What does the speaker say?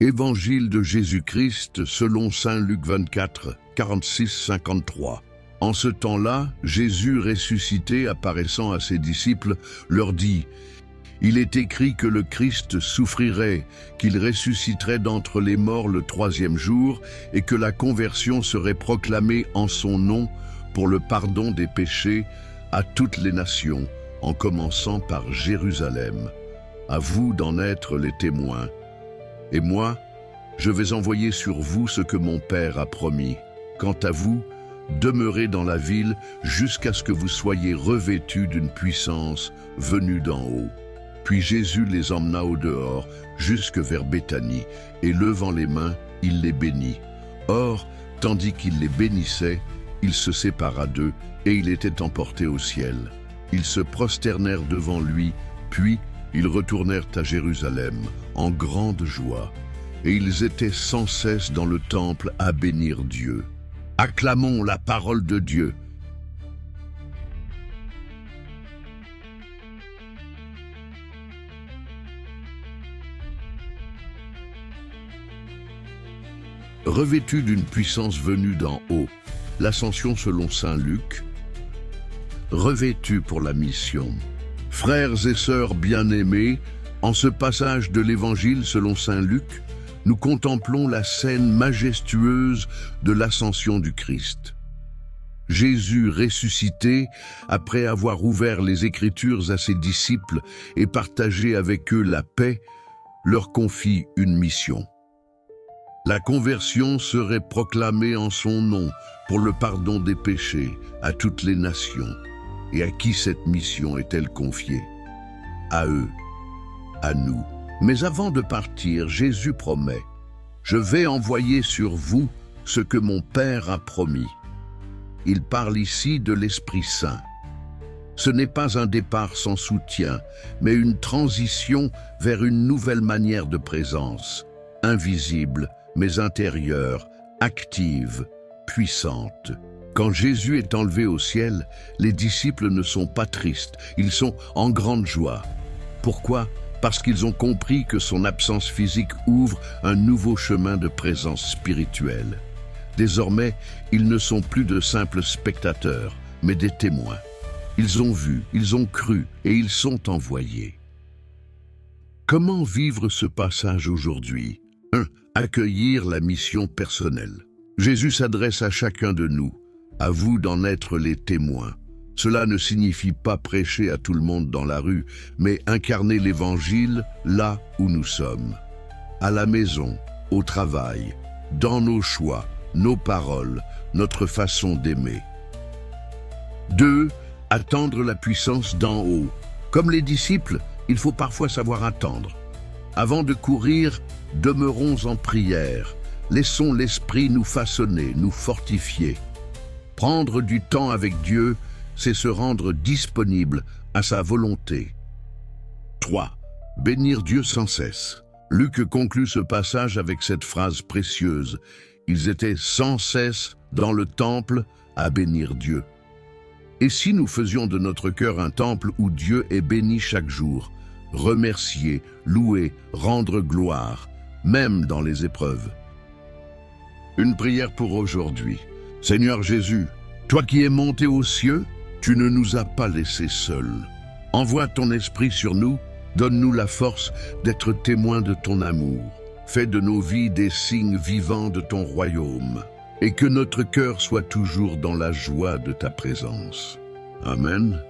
Évangile de Jésus-Christ selon saint Luc 24, 46-53. En ce temps-là, Jésus ressuscité, apparaissant à ses disciples, leur dit « Il est écrit que le Christ souffrirait, qu'il ressusciterait d'entre les morts le troisième jour, et que la conversion serait proclamée en son nom pour le pardon des péchés à toutes les nations, en commençant par Jérusalem. À vous d'en être les témoins. Et moi, je vais envoyer sur vous ce que mon Père a promis. Quant à vous, demeurez dans la ville jusqu'à ce que vous soyez revêtus d'une puissance venue d'en haut. » Puis Jésus les emmena au dehors, jusque vers Béthanie, et levant les mains, il les bénit. Or, tandis qu'il les bénissait, il se sépara d'eux, et il était emporté au ciel. Ils se prosternèrent devant lui, puis ils retournèrent à Jérusalem, en grande joie, et ils étaient sans cesse dans le temple à bénir Dieu. Acclamons la parole de Dieu. Revêtus d'une puissance venue d'en haut, l'ascension selon saint Luc, revêtus pour la mission. Frères et sœurs bien-aimés, en ce passage de l'Évangile selon saint Luc, nous contemplons la scène majestueuse de l'ascension du Christ. Jésus ressuscité, après avoir ouvert les Écritures à ses disciples et partagé avec eux la paix, leur confie une mission. La conversion serait proclamée en son nom pour le pardon des péchés à toutes les nations. Et à qui cette mission est-elle confiée? À eux, à nous. Mais avant de partir, Jésus promet « Je vais envoyer sur vous ce que mon Père a promis ». Il parle ici de l'Esprit Saint. Ce n'est pas un départ sans soutien, mais une transition vers une nouvelle manière de présence, invisible, mais intérieure, active, puissante. Quand Jésus est enlevé au ciel, les disciples ne sont pas tristes, ils sont en grande joie. Pourquoi? Parce qu'ils ont compris que son absence physique ouvre un nouveau chemin de présence spirituelle. Désormais, ils ne sont plus de simples spectateurs, mais des témoins. Ils ont vu, ils ont cru et ils sont envoyés. Comment vivre ce passage aujourd'hui? 1. Accueillir la mission personnelle. Jésus s'adresse à chacun de nous. À vous d'en être les témoins. Cela ne signifie pas prêcher à tout le monde dans la rue, mais incarner l'Évangile là où nous sommes. À la maison, au travail, dans nos choix, nos paroles, notre façon d'aimer. 2. Attendre la puissance d'en haut. Comme les disciples, il faut parfois savoir attendre. Avant de courir, demeurons en prière. Laissons l'Esprit nous façonner, nous fortifier. Prendre du temps avec Dieu, c'est se rendre disponible à sa volonté. 3. Bénir Dieu sans cesse. Luc conclut ce passage avec cette phrase précieuse. Ils étaient sans cesse dans le temple à bénir Dieu. Et si nous faisions de notre cœur un temple où Dieu est béni chaque jour, remercier, louer, rendre gloire, même dans les épreuves? Une prière pour aujourd'hui. Seigneur Jésus, toi qui es monté aux cieux, tu ne nous as pas laissés seuls. Envoie ton esprit sur nous, donne-nous la force d'être témoins de ton amour. Fais de nos vies des signes vivants de ton royaume, et que notre cœur soit toujours dans la joie de ta présence. Amen.